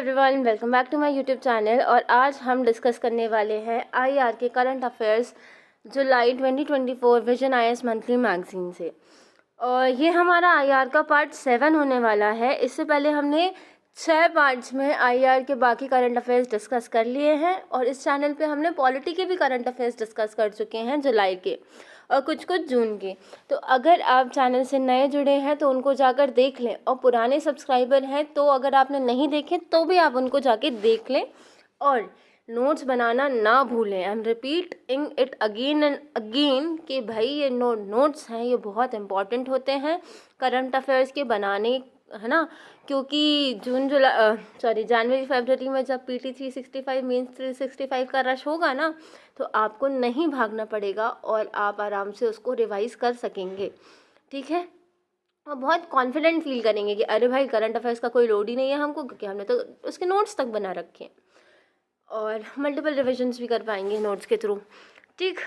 Everyone, welcome back to my YouTube channel. और आज हम डिस्कस करने वाले हैं आईआर के current affairs July 2024 Vision IAS monthly magazine से। और ये हमारा आईआर का पार्ट 7 होने वाला है। इससे पहले हमने 6 पार्ट्स में आईआर के बाकी करंट अफेयर्स डिस्कस कर लिए हैं और इस चैनल पे हमने पॉलिटी के भी करंट अफेयर्स डिस्कस कर चुके हैं जुलाई के और कुछ जून के। तो अगर आप चैनल से नए जुड़े हैं तो उनको जाकर देख लें, और पुराने सब्सक्राइबर हैं तो अगर आपने नहीं देखे तो भी आप उनको जाके देख लें और नोट्स बनाना ना भूलें। I am repeating it again and again कि भाई ये नोट्स हैं, ये बहुत इंपॉर्टेंट होते हैं करंट अफेयर्स के बनाने, है ना। क्योंकि जनवरी फरवरी में जब PT 365 मीन्स 365 का रश होगा ना, तो आपको नहीं भागना पड़ेगा और आप आराम से उसको रिवाइज कर सकेंगे, ठीक है। और बहुत कॉन्फिडेंट फील करेंगे कि अरे भाई करंट अफेयर्स का कोई लोड ही नहीं है हमको, क्योंकि हमने तो उसके नोट्स तक बना रखे हैं और मल्टीपल रिविजन्स भी कर पाएंगे नोट्स के थ्रू, ठीक।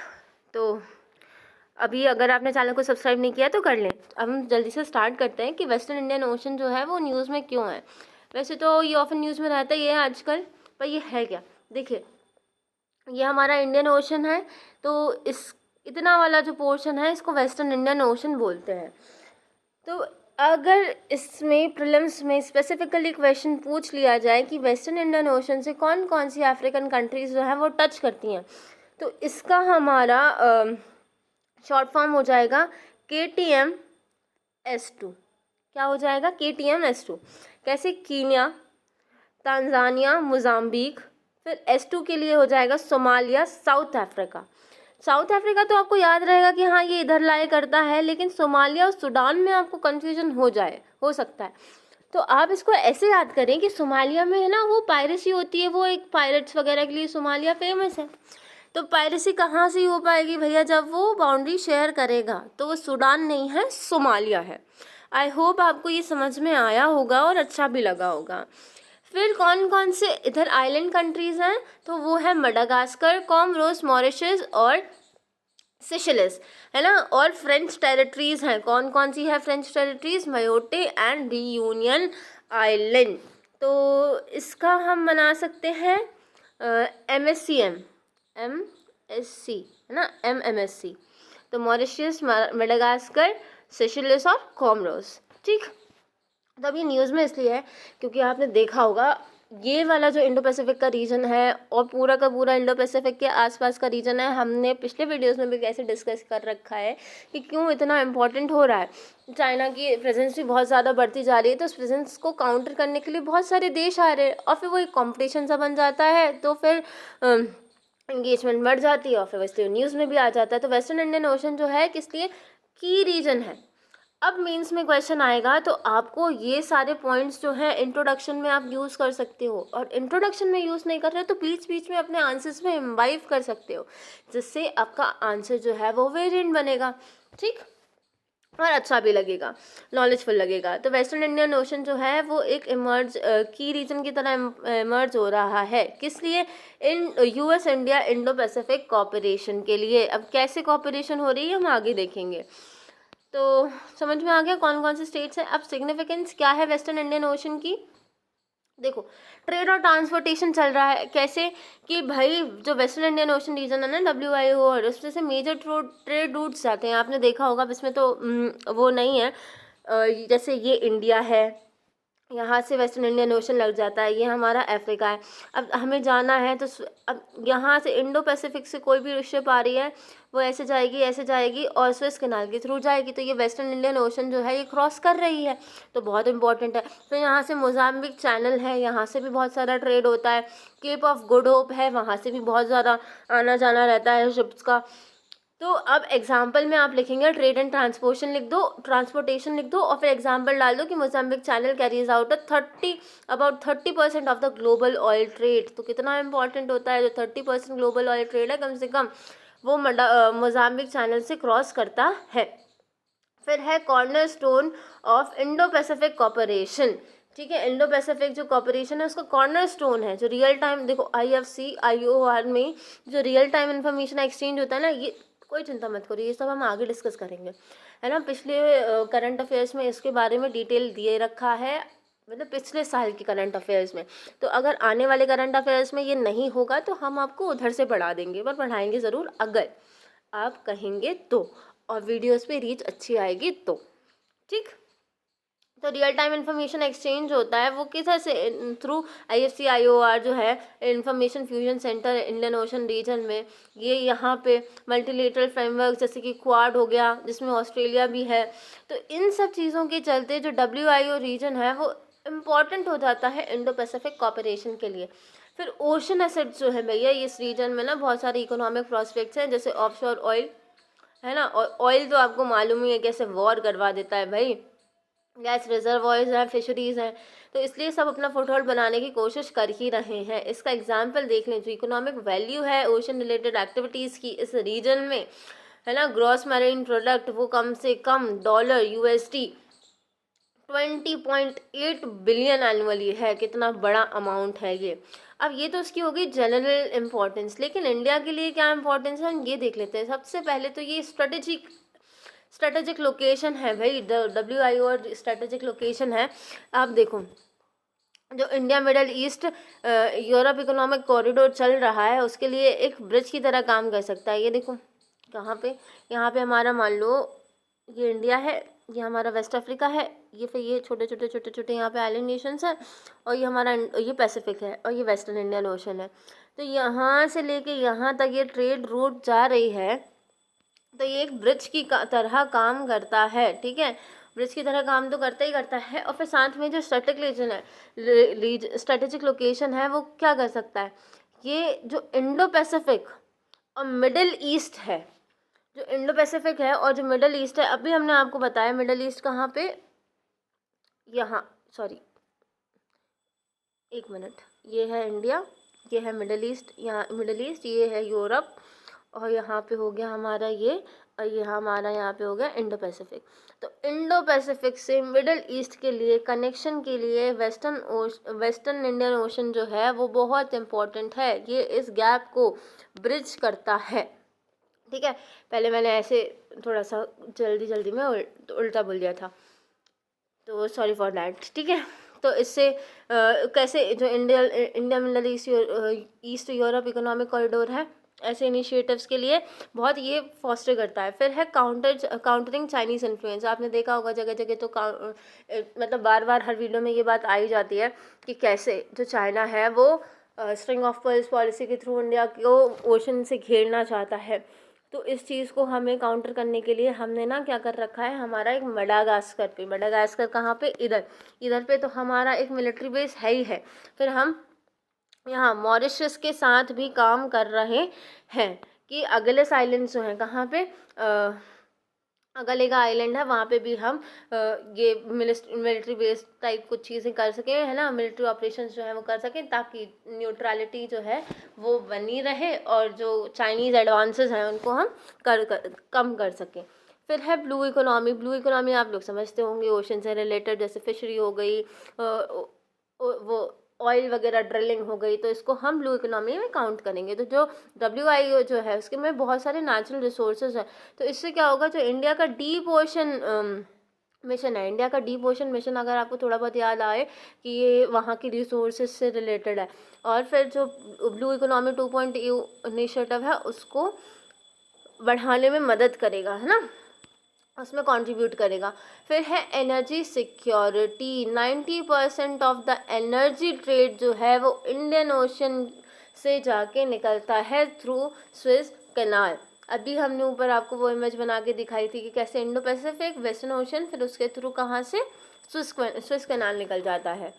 तो अभी अगर आपने चैनल को सब्सक्राइब नहीं किया तो कर लें। अब हम जल्दी से स्टार्ट करते हैं कि वेस्टर्न इंडियन ओशन जो है वो न्यूज़ में क्यों है। वैसे तो ये ऑफन न्यूज़ में रहता ही है आजकल, पर ये है क्या। देखिए, ये हमारा इंडियन ओशन है, तो इस इतना वाला जो पोर्शन है इसको वेस्टर्न इंडियन ओशन बोलते हैं। तो अगर इसमें प्रीलिम्स में स्पेसिफिकली क्वेश्चन पूछ लिया जाए कि वेस्टर्न इंडियन ओशन से कौन कौन सी अफ्रीकन कंट्रीज़ जो हैं वो टच करती हैं, तो इसका हमारा शॉर्ट फॉर्म हो जाएगा KTM-S2। क्या हो जाएगा? KTM-S2। कैसे? कीनिया, तांजानिया, मोजाम्बिक, फिर S2 के लिए हो जाएगा Somalia, south Africa. South Africa तो आपको याद रहेगा कि हाँ ये इधर लाए करता है, लेकिन सोमालिया और सूडान में आपको कन्फ्यूजन हो सकता है। तो आप इसको ऐसे याद करें कि सोमालिया में है ना वो पायरेसी होती है, वो एक पायरेट्स वगैरह के लिए सोमालिया फेमस है। तो पायरेसी कहाँ से हो पाएगी भैया? जब वो बाउंड्री शेयर करेगा, तो वो सूडान नहीं है, सोमालिया है। आई होप आपको ये समझ में आया होगा और अच्छा भी लगा होगा। फिर कौन कौन से इधर आइलैंड कंट्रीज़ हैं, तो वो है मडागास्कर, कॉमोरोस, मॉरिशस और सेशेल्स, है ना। और फ्रेंच टेरिटरीज़ हैं। कौन कौन सी है French territories? मायोटे and reunion island. तो इसका हम बना सकते हैं MSC, है ना, MMSC। तो मॉरिशस, मेडागास्कर, सेशेल्स और कॉमोरोस, ठीक। तो अब ये न्यूज़ में इसलिए है क्योंकि आपने देखा होगा ये वाला जो इंडो पैसिफिक का रीजन है और पूरा का पूरा इंडो पैसिफिक के आसपास का रीजन है, हमने पिछले वीडियोस में भी कैसे डिस्कस कर रखा है कि क्यों इतना इम्पोर्टेंट हो रहा है। चाइना की प्रेजेंस भी बहुत ज़्यादा बढ़ती जा रही है, तो उस प्रेजेंस को काउंटर करने के लिए बहुत सारे देश आ रहे हैं और फिर वो एक कॉम्पिटिशन सा बन जाता है, तो फिर एंगेजमेंट बढ़ जाती है और फिर वैसे न्यूज़ में भी आ जाता है। तो वेस्टर्न इंडियन ओशन जो है किस लिए की रीजन है। अब मेंस में क्वेश्चन आएगा तो आपको ये सारे पॉइंट्स जो हैं इंट्रोडक्शन में आप यूज़ कर सकते हो, और इंट्रोडक्शन में यूज़ नहीं कर रहे हो तो बीच बीच में अपने आंसर्स में इम्बाइव कर सकते हो, जिससे आपका आंसर जो है वो वेरिएंट बनेगा, ठीक, और अच्छा भी लगेगा, नॉलेजफुल लगेगा। तो वेस्टर्न इंडियन ओशन जो है वो एक की रीजन की तरह इमर्ज हो रहा है। किस लिए? In US India Indo Pacific cooperation के लिए। अब कैसे कॉपरेशन हो रही है हम आगे देखेंगे। तो समझ में आ गया कौन कौन से स्टेट्स हैं। अब सिग्निफिकेंस क्या है वेस्टर्न इंडियन ओशन की? देखो, ट्रेड और ट्रांसपोर्टेशन चल रहा है। कैसे कि भाई जो वेस्टर्न इंडियन ओशन रीजन है ना, WIO, और उसमें से मेजर ट्रेड रूट्स जाते हैं। आपने देखा होगा, इसमें तो वो नहीं है, जैसे ये इंडिया है, यहाँ से वेस्टर्न इंडियन ओशन लग जाता है, ये हमारा अफ्रीका है। अब हमें जाना है तो अब यहाँ से इंडो पैसिफिक से कोई भी शिप आ रही है, वो ऐसे जाएगी और स्विस कैनाल के थ्रू जाएगी, तो ये वेस्टर्न इंडियन ओशन जो है ये क्रॉस कर रही है, तो बहुत इंपॉर्टेंट है। फिर यहाँ से मोजाम्बिक चैनल है, यहाँ से भी बहुत सारा ट्रेड होता है। केप ऑफ गुड होप है, वहाँ से भी बहुत ज़्यादा आना जाना रहता है शिप्स का। तो अब एग्जाम्पल में आप लिखेंगे ट्रेड एंड ट्रांसपोर्टेशन लिख दो और फिर एग्जाम्पल डाल दो कि Mozambique channel carries out about 30% of the global oil trade. तो कितना इंपॉर्टेंट होता है, जो 30% ग्लोबल ऑयल ट्रेड है कम से कम वो मोजाम्बिक चैनल से क्रॉस करता है। फिर है corner stone of Indo Pacific cooperation, ठीक है। इंडो पैसिफिक जो कॉपरेशन है उसका कॉर्नर स्टोन है, जो रियल टाइम, देखो IFC IOR में जो रियल टाइम इन्फॉर्मेशन एक्सचेंज होता है ना, ये कोई चिंता मत करो, ये सब हम आगे डिस्कस करेंगे, है ना। पिछले करंट अफेयर्स में इसके बारे में डिटेल दिए रखा है, मतलब पिछले साल के करंट अफेयर्स में। तो अगर आने वाले करंट अफेयर्स में ये नहीं होगा तो हम आपको उधर से पढ़ा देंगे, पर पढ़ाएंगे ज़रूर अगर आप कहेंगे तो, और वीडियोस पे रीच अच्छी आएगी तो। ठीक, तो रियल टाइम इन्फॉर्मेशन एक्सचेंज होता है वो किधर से, थ्रू IFC-IOR जो है information fusion centre Indian Ocean region में। ये यहाँ पे मल्टीलेटरल फ्रेमवर्क जैसे कि क्वाड हो गया जिसमें ऑस्ट्रेलिया भी है। तो इन सब चीज़ों के चलते जो WIO रीजन है वो इम्पॉर्टेंट हो जाता है इंडो पैसिफिक कॉपरेशन के लिए। फिर ओशन एसेट्स जो है भैया, इस रीजन में ना बहुत सारे इकोनॉमिक प्रॉस्पेक्ट्स हैं, जैसे ऑफशोर ऑयल है ना, और ऑयल तो आपको मालूम ही है कैसे वॉर करवा देता है भाई, गैस रिजर्वॉयर्स हैं, फिशरीज़ हैं, तो इसलिए सब अपना फुटहोल्ड बनाने की कोशिश कर ही रहे हैं। इसका एग्जाम्पल देख लें, जो इकोनॉमिक वैल्यू है ओशन रिलेटेड एक्टिविटीज़ की इस रीजन में, है ना, ग्रॉस मैरीन प्रोडक्ट वो कम से कम $USD 20.8 बिलियन एनुअली है। कितना बड़ा अमाउंट है ये। अब ये तो उसकी होगी जनरल इम्पोर्टेंस, लेकिन इंडिया के लिए क्या इम्पोर्टेंस है हम ये देख लेते हैं। सबसे पहले तो ये स्ट्रेटेजिक लोकेशन है भाई, WIO और स्ट्रेटेजिक लोकेशन है। आप देखो जो India middle east Europe economic corridor चल रहा है उसके लिए एक ब्रिज की तरह काम कर सकता है। ये देखो कहाँ पे, यहाँ पे हमारा मान लो ये इंडिया है, ये हमारा वेस्ट अफ्रीका है, ये फिर ये छोटे छोटे यहाँ पे आइलैंड नेशंस हैं, और ये हमारा ये पैसिफिक है, और ये वेस्टर्न इंडियन ओशन है। तो यहाँ से लेके यहाँ तक ये ट्रेड रूट जा रही है, तो ये एक ब्रिज की तरह काम करता है। ठीक है, ब्रिज की तरह काम तो करता ही करता है। और फिर साथ में जो स्ट्रेटेजिक लोकेशन है वो क्या कर सकता है, ये जो इंडो पैसिफिक और मिडिल ईस्ट है, जो इंडो पैसिफिक है और जो मिडिल ईस्ट है, अभी हमने आपको बताया मिडिल ईस्ट कहाँ पे, यहाँ सॉरी एक मिनट, ये है इंडिया, ये है मिडिल ईस्ट, यहाँ मिडिल ईस्ट, ये है यूरोप, और यहाँ पे हो गया हमारा ये, और ये हमारा यहाँ पे हो गया इंडो पैसिफिक। तो इंडो पैसिफिक से मिडिल ईस्ट के लिए कनेक्शन के लिए वेस्टर्न इंडियन ओशन जो है वो बहुत इम्पोर्टेंट है। ये इस गैप को ब्रिज करता है। ठीक है, पहले मैंने ऐसे थोड़ा सा जल्दी में उल्टा बोल दिया था, तो सॉरी फॉर दैट। ठीक है, तो इससे कैसे जो India middle east Europe economic corridor है, ऐसे इनिशिएटिव्स के लिए बहुत ये फॉस्टर करता है। फिर है काउंटरिंग चाइनीज़ इन्फ्लुएंस। आपने देखा होगा जगह जगह तो मतलब बार हर वीडियो में ये बात आई जाती है कि कैसे जो चाइना है वो स्ट्रिंग ऑफ पर्ल्स पॉलिसी के थ्रू इंडिया को ओशन से घेरना चाहता है। तो इस चीज़ को हमें काउंटर करने के लिए हमने ना क्या कर रखा है, हमारा एक मडागास्कर कहाँ पे, इधर पे तो हमारा एक मिलिट्री बेस है ही है। फिर हम यहाँ मॉरिशस के साथ भी काम कर रहे हैं कि अगलेस आइलैंड्स जो हैं कहाँ पे, अगलेगा आइलैंड है, वहाँ पे भी हम ये मिलिट्री बेस टाइप कुछ चीज़ें कर सकें, है ना, मिलिट्री ऑपरेशंस जो है वो कर सकें, ताकि न्यूट्रलिटी जो है वो बनी रहे और जो चाइनीज़ एडवांसेस हैं उनको हम कम कर सकें। फिर है ब्लू इकोनॉमी आप लोग समझते होंगे, ओशन से रिलेटेड, जैसे फिशरी हो गई, वो ऑयल वगैरह ड्रिलिंग हो गई, तो इसको हम ब्लू इकोनॉमी में काउंट करेंगे। तो जो WIO जो है उसके में बहुत सारे नेचुरल रिसोर्सेज हैं। तो इससे क्या होगा, जो इंडिया का डीप ओशन मिशन है, इंडिया का डीप ओशन मिशन अगर आपको थोड़ा बहुत याद आए कि ये वहाँ की रिसोर्सेज से रिलेटेड है, और फिर जो ब्लू इकोनॉमी 2.0 इनिशिएटिव है उसको बढ़ाने में मदद करेगा, है ना, उसमें कंट्रीब्यूट करेगा। फिर है energy security. 90% of the energy trade जो है वो इंडियन ओशन से जाके निकलता है थ्रू स्विस कैनाल। अभी हमने ऊपर आपको वो इमेज बना के दिखाई थी कि कैसे इंडो पैसिफिक, वेस्टर्न ओशन, फिर उसके थ्रू कहाँ से स्विस कैनाल निकल जाता है।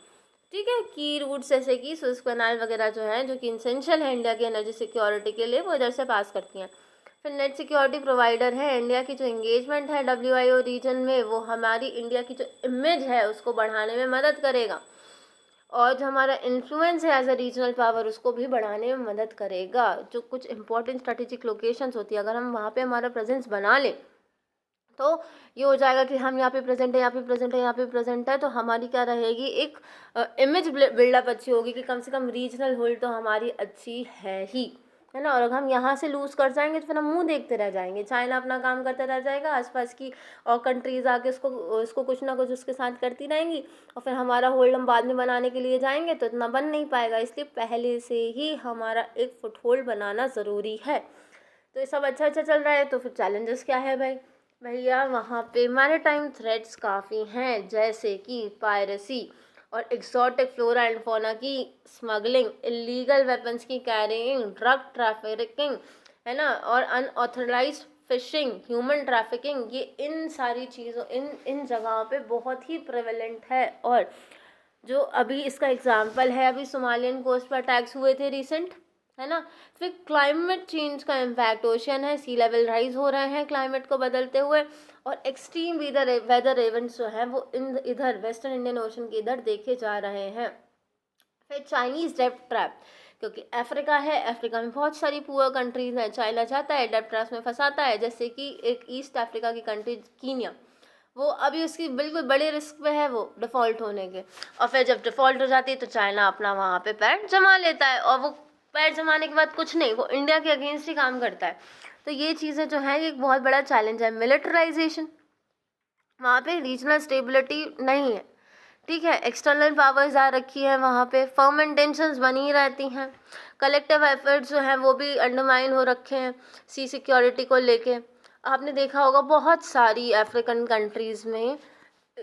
ठीक है, की रूट्स जैसे कि स्विस कैनाल वगैरह जो है, जो कि इंसेंशियल है इंडिया की एनर्जी सिक्योरिटी के लिए, वो इधर से पास करती हैं। फिर नेट सिक्योरिटी प्रोवाइडर है। इंडिया की जो एंगेजमेंट है WIO रीजन में, वो हमारी इंडिया की जो इमेज है उसको बढ़ाने में मदद करेगा, और जो हमारा इन्फ्लुएंस है एज अ रीजनल पावर उसको भी बढ़ाने में मदद करेगा। जो कुछ इंपॉर्टेंट स्ट्रेटेजिक लोकेशंस होती है, अगर हम वहाँ पे हमारा प्रेजेंस बना लें तो ये हो जाएगा कि हम यहाँ पे प्रेजेंट है, यहाँ पे प्रेजेंट है, यहाँ पे प्रेजेंट है, तो हमारी क्या रहेगी, एक इमेज बिल्डअप अच्छी होगी कि कम से कम रीजनल होल्ड तो हमारी अच्छी है ही। है ना। और अगर हम यहाँ से लूज़ कर जाएंगे तो फिर हम मुंह देखते रह जाएंगे, चाइना अपना काम करता रह जाएगा, आसपास की और कंट्रीज़ आके उसको कुछ ना कुछ उसके साथ करती रहेंगी, और फिर हमारा होल्ड हम बाद में बनाने के लिए जाएंगे तो इतना बन नहीं पाएगा। इसलिए पहले से ही हमारा एक फुट होल्ड बनाना ज़रूरी है। तो ये सब अच्छा चल रहा है, तो फिर चैलेंजेस क्या है भाई? भैया वहाँ पे मैरीटाइम थ्रेट्स काफ़ी हैं, जैसे कि पायरेसी और एक्सोटिक फ्लोरा एंड फौना की स्मगलिंग, इलीगल वेपन्स की कैरिंग, ड्रग ट्रैफिकिंग, है ना, और अनऑथराइज्ड फिशिंग, ह्यूमन ट्रैफिकिंग, ये इन सारी चीज़ों इन जगहों पे बहुत ही प्रेवलेंट है। और जो अभी इसका एग्जाम्पल है, अभी सोमालियन कोस्ट पर अटैक्स हुए थे रिसेंट, है ना। फिर क्लाइमेट चेंज का इम्पैक्ट, ओशियन है, सी लेवल राइज हो रहे हैं क्लाइमेट को बदलते हुए, और एक्सट्रीम वेदर इवेंट्स जो हैं वो इधर वेस्टर्न इंडियन ओशन के इधर देखे जा रहे हैं। फिर चाइनीज़ डेब्ट ट्रैप, क्योंकि अफ्रीका है, अफ्रीका में बहुत सारी पुअर कंट्रीज़ हैं, चाइना चाहता है डेब्ट ट्रैप में फंसाता है। जैसे कि एक ईस्ट अफ्रीका की कंट्री कीनिया, वो अभी उसकी बिल्कुल बड़े रिस्क पे है वो डिफ़ॉल्ट होने के, और फिर जब डिफ़ॉल्ट हो जाती है तो चाइना अपना वहाँ पे पैर जमा लेता है, और वो पैर जमाने के बाद कुछ नहीं, वो इंडिया के अगेंस्ट ही काम करता है। तो ये चीज़ें जो हैं, ये एक बहुत बड़ा चैलेंज है। मिलिटराइजेशन, वहाँ पे रीजनल स्टेबिलिटी नहीं है, ठीक है, एक्सटर्नल पावर्स आ रखी है वहाँ पे, फर्म इंटेंशंस बनी रहती हैं, कलेक्टिव एफर्ट्स जो हैं वो भी अंडरमाइन हो रखे हैं सी सिक्योरिटी को लेके। आपने देखा होगा बहुत सारी अफ्रीकन कंट्रीज़ में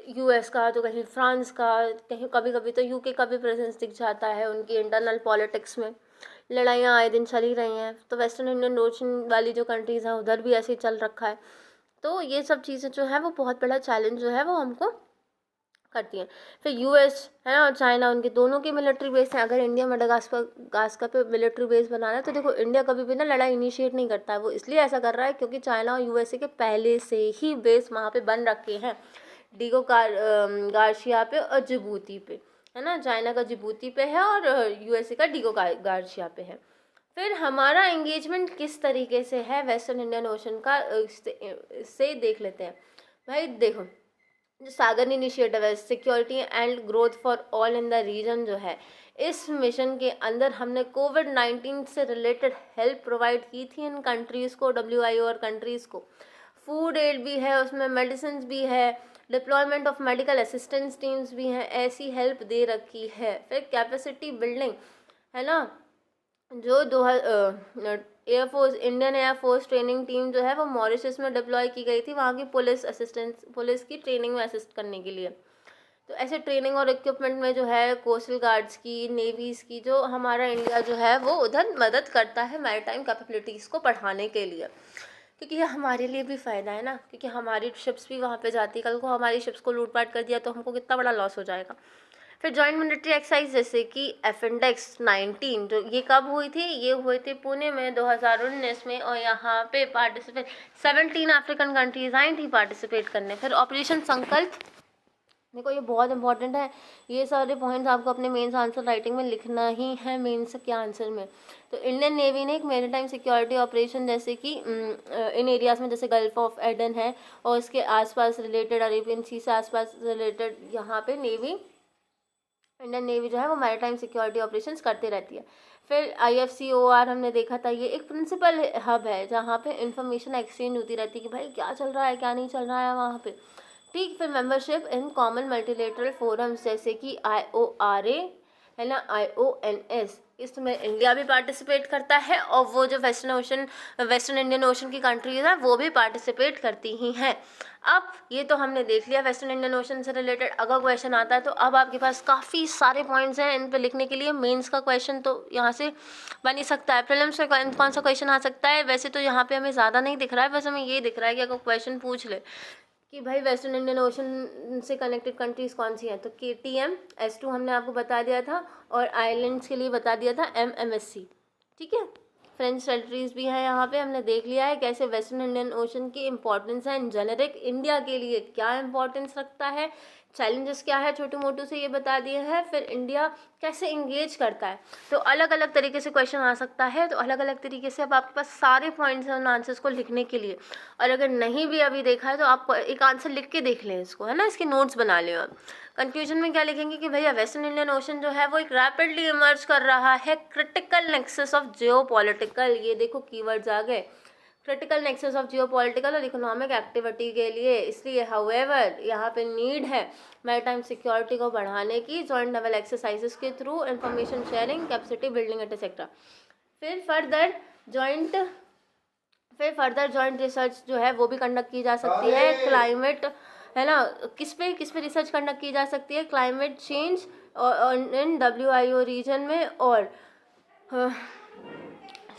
यूएस का, तो कहीं फ्रांस का, कहीं कभी कभी तो यूके का भी प्रेजेंस दिख जाता है उनकी इंटरनल पॉलिटिक्स में। लड़ाइयाँ आए दिन चली रही हैं, तो वेस्टर्न इंडियन ओशन वाली जो कंट्रीज़ हैं उधर भी ऐसे ही चल रखा है। तो ये सब चीज़ें जो है वो बहुत बड़ा चैलेंज जो है वो हमको करती हैं। फिर यूएस है ना और चाइना, उनके दोनों के मिलिट्री बेस हैं। अगर इंडिया मेडागास्कर पे मिलिट्री बेस बनाना है तो देखो, इंडिया कभी भी ना लड़ाई इनिशिएट नहीं करता है, वो इसलिए ऐसा कर रहा है क्योंकि चाइना और यूएसए के पहले से ही बेस वहाँ पे बन रखे हैं, डीगो गार्शिया पे और जिबूती पे, है ना। चाइना का जिबूती पे है और यूएसए का डीगो गार्शिया पे है। फिर हमारा एंगेजमेंट किस तरीके से है वेस्टर्न इंडियन ओशन का, इससे देख लेते हैं। भाई देखो, जो सागर इनिशिएटिव है, security and growth for all in the region जो है, इस मिशन के अंदर हमने कोविड-19 से रिलेटेड हेल्प प्रोवाइड की थी इन कंट्रीज़ को, WIO और कंट्रीज़ को। फूड एड भी है उसमें, मेडिसिन भी है, deployment of medical assistance teams भी हैं, ऐसी हेल्प दे रखी है। फिर कैपेसिटी बिल्डिंग, है ना, जो air force, Indian air force training team जो है वो मॉरिशस में डिप्लॉय की गई थी, वहाँ की पुलिस की ट्रेनिंग में असिस्ट करने के लिए। तो ऐसे ट्रेनिंग और इक्विपमेंट में जो है कोस्टल गार्ड्स की, नेवीज़ की, जो हमारा इंडिया जो है वो उधर मदद करता है मैरीटाइम कैपेबिलिटीज़ को बढ़ाने के लिए, क्योंकि ये हमारे लिए भी फ़ायदा है ना, क्योंकि हमारी शिप्स भी वहाँ पे जाती, कल को हमारी शिप्स को लूटपाट कर दिया तो हमको कितना बड़ा लॉस हो जाएगा। फिर जॉइंट मिलिट्री एक्सरसाइज जैसे कि अपेंडिक्स 19, जो ये कब हुई थी, ये हुई थी पुणे में 2019 में, और यहाँ पे पार्टिसिपेट 17 अफ्रीकन कंट्रीज आई थी पार्टिसिपेट करने। फिर ऑपरेशन संकल्प, देखो ये बहुत इंपॉर्टेंट है, ये सारे पॉइंट्स आपको अपने मेंस आंसर राइटिंग में लिखना ही है, मेंस के आंसर में। तो इंडियन नेवी ने एक मैरीटाइम सिक्योरिटी ऑपरेशन, जैसे कि इन एरियाज़ में जैसे गल्फ ऑफ एडन है और उसके आसपास रिलेटेड, अरेबियन सी से आसपास रिलेटेड, यहाँ पे इंडियन नेवी जो है वो मैरीटाइम सिक्योरिटी ऑपरेशंस करते रहती है। फिर IFCOR हमने देखा था, ये एक प्रिंसिपल हब है जहाँ पे इंफॉर्मेशन एक्सचेंज होती रहती है कि भाई क्या चल रहा है क्या नहीं चल रहा है वहाँ पे, ठीक। फिर membership in common multilateral forums जैसे कि IORA, है ना, IONS, इसमें इंडिया भी पार्टिसिपेट करता है, और वो जो वेस्टर्न इंडियन ओशन की कंट्रीज हैं वो भी पार्टिसिपेट करती ही हैं। अब ये तो हमने देख लिया वेस्टर्न इंडियन ओशन से रिलेटेड। अगर क्वेश्चन आता है तो अब आपके पास काफ़ी सारे पॉइंट्स हैं इन पे लिखने के लिए। मेंस का क्वेश्चन तो यहाँ से बन ही सकता है, प्रीलिम्स में कौन सा क्वेश्चन आ सकता है, वैसे तो यहाँ पे हमें ज़्यादा नहीं दिख रहा है, बस हमें ये दिख रहा है कि अगर क्वेश्चन पूछ ले कि भाई वेस्टर्न इंडियन ओशन से कनेक्टेड कंट्रीज़ कौन सी हैं, तो KTM, S2 हमने आपको बता दिया था, और आइलैंड्स के लिए बता दिया था MMSC, ठीक है। फ्रेंच टेरिटरीज भी है, यहाँ पे हमने देख लिया है कैसे वेस्टर्न इंडियन ओशन की इंपॉर्टेंस है। जेनेरिक इंडिया के लिए क्या इंपॉर्टेंस रखता है, चैलेंजेस क्या है छोटू मोटू से ये बता दिए हैं, फिर इंडिया कैसे इंगेज करता है। तो अलग अलग तरीके से क्वेश्चन आ सकता है, तो अलग अलग तरीके से अब आपके पास सारे पॉइंट्स हैं उन आंसर्स को लिखने के लिए। और अगर नहीं भी अभी देखा है तो आप एक आंसर लिख के देख लें इसको, है ना, इसके नोट्स बना लें। आप कंक्लूजन में क्या लिखेंगे कि भैया वेस्टर्न इंडियन ओशन जो है वो एक रैपिडली इमर्ज कर रहा है क्रिटिकल नेक्सस ऑफ जियोपॉलिटिकल, ये देखो कीवर्ड्स आ गए, क्रिटिकल नेक्सस ऑफ जियोपॉलिटिकल और इकोनॉमिक एक्टिविटी के लिए। इसलिए हाउएवर यहाँ पे नीड है मैरीटाइम सिक्योरिटी को बढ़ाने की जॉइंट नेवल एक्सरसाइजेस के through, information sharing, capacity building etcetera. फिर फर्दर जॉइंट रिसर्च जो है वो भी कंडक्ट की जा सकती है। क्लाइमेट, है ना, किस पे रिसर्च कंडक्ट की जा सकती है, क्लाइमेट चेंज और इन WIO रीजन में, और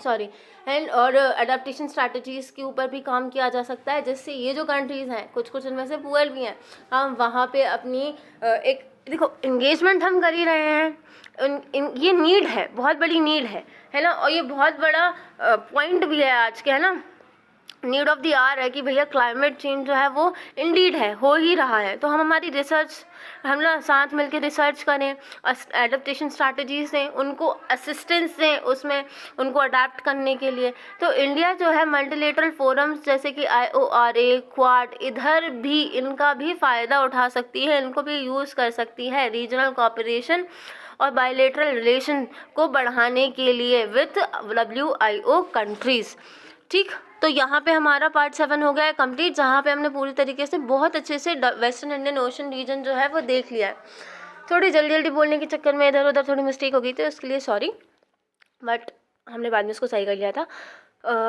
और अडेप्टेशन स्ट्रैटेजीज़ के ऊपर भी काम किया जा सकता है, जिससे ये जो कंट्रीज़ हैं कुछ इनमें से पुअर भी हैं, हम वहाँ पे अपनी एक देखो एंगेजमेंट हम कर ही रहे हैं। ये नीड है, बहुत बड़ी नीड है ना, और ये बहुत बड़ा पॉइंट भी है आज के, है ना, नीड ऑफ द आवर है कि भैया क्लाइमेट चेंज जो है वो इंडीड है, हो ही रहा है। तो हम हमारी रिसर्च, हम लोग साथ मिलकर रिसर्च करें, एडेप्टेशन स्ट्रैटेजीज दें, उनको असिस्टेंस दें उसमें, उनको अडेप्ट करने के लिए। तो इंडिया जो है मल्टीलेटरल फोरम्स जैसे कि IORA, क्वाड, इधर भी इनका भी फ़ायदा उठा सकती है, इनको भी यूज़ कर सकती है रीजनल कोऑपरेशन और बायलेटरल रिलेशन को बढ़ाने के लिए विथ WIO कंट्रीज़। ठीक, तो यहाँ पे हमारा पार्ट 7 हो गया है कंप्लीट, जहाँ पे हमने पूरी तरीके से बहुत अच्छे से वेस्टर्न इंडियन ओशन रीजन जो है वो देख लिया है। थोड़ी जल्दी बोलने के चक्कर में इधर उधर थोड़ी मिस्टेक हो गई थी, उसके लिए सॉरी, बट हमने बाद में उसको सही कर लिया था।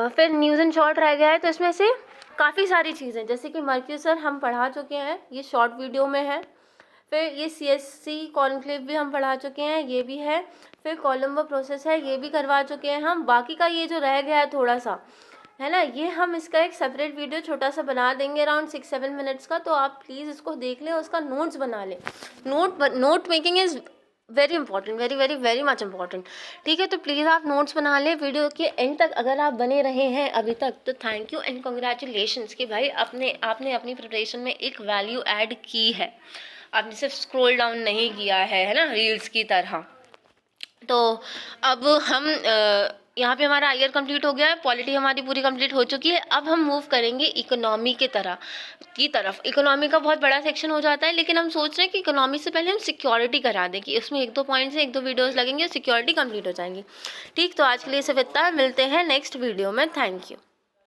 फिर न्यूज़ एंड शॉर्ट रह गया है, तो इसमें से काफ़ी सारी चीज़ें जैसे कि मर्क्यूसर हम पढ़ा चुके हैं, ये शॉर्ट वीडियो में है। फिर ये CSC कॉन्क्लेव भी हम पढ़ा चुके हैं, ये भी है। फिर कोलंबो प्रोसेस है, ये भी करवा चुके हैं हम। बाकी का ये जो रह गया है थोड़ा सा, है ना, ये हम इसका एक सेपरेट वीडियो छोटा सा बना देंगे अराउंड 6-7 मिनट्स का, तो आप प्लीज़ इसको देख लें, उसका नोट्स बना लें। Note making is very important, very much important. ठीक है, तो प्लीज़ आप नोट्स बना लें। वीडियो के एंड तक अगर आप बने रहे हैं अभी तक तो थैंक यू एंड कॉन्ग्रेचुलेशंस कि भाई आपने अपनी प्रिपरेशन में एक वैल्यू ऐड की है, आपने सिर्फ स्क्रॉल डाउन नहीं किया है ना, रील्स की तरह। तो अब हम यहाँ पे हमारा ईयर कंप्लीट हो गया है, पॉलिटी हमारी पूरी कंप्लीट हो चुकी है। अब हम मूव करेंगे इकोनॉमी की तरफ। इकोनॉमी का बहुत बड़ा सेक्शन हो जाता है, लेकिन हम सोच रहे हैं कि इकोनॉमी से पहले हम सिक्योरिटी करा दें, कि उसमें 1-2 पॉइंट्स हैं, 1-2 वीडियोज़ लगेंगे और सिक्योरिटी कंप्लीट हो जाएंगी। ठीक, तो आज के लिए सिर्फ इतना है, मिलते हैं नेक्स्ट वीडियो में। Thank you.